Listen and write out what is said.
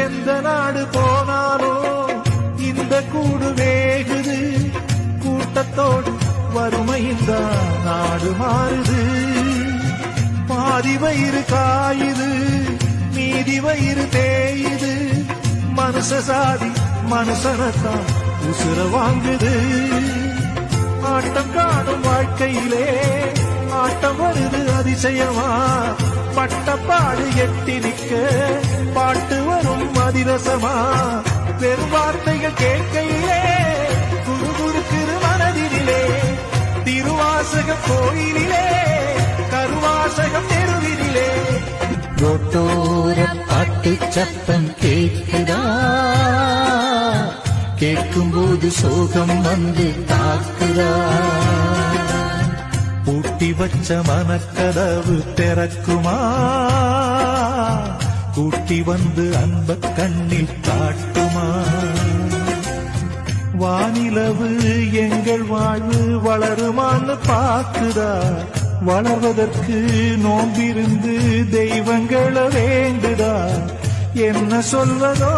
எந்த நாடு போனாலும் இந்த கூடு வேகுது. கூட்டத்தோடு வறுமையில்தான் நாடு மாறுது. பாதி வயிறு காயுது, மீதி வயிறு தேயுது. மனுஷ சாதி மனுஷனத்தான் உசுர வாங்குது. ஆட்டம் காணும் வாழ்க்கையிலே ஆட்டம் வருது அதிசயமா. பட்டப்பாடு எட்டி நிற்க பாட்டு வரும் அதிரசமா. பெரும் வார்த்தைகள் கேட்கையிலே குறுகுறுக்கிற மனதிலே. திருவாசகம் கோயிலிலே கருவாசகம் தெருவினிலே. ரோட்டோர பாட்டு சத்தம் கேட்குதா? கேட்கும்போது சோகம் வந்து தாக்குதா? பூட்டி வச்ச மனக்கதவு திறக்குமா? கூட்டி வந்து அன்ப கண்ணில் காட்டுமா? வானிலவு எங்கள் வாழ்வு வளருமான்னு பாக்குதா? வளர்வதற்கு நோம்பிருந்து தெய்வங்களை வேண்டுதா? என்ன சொல்வதோ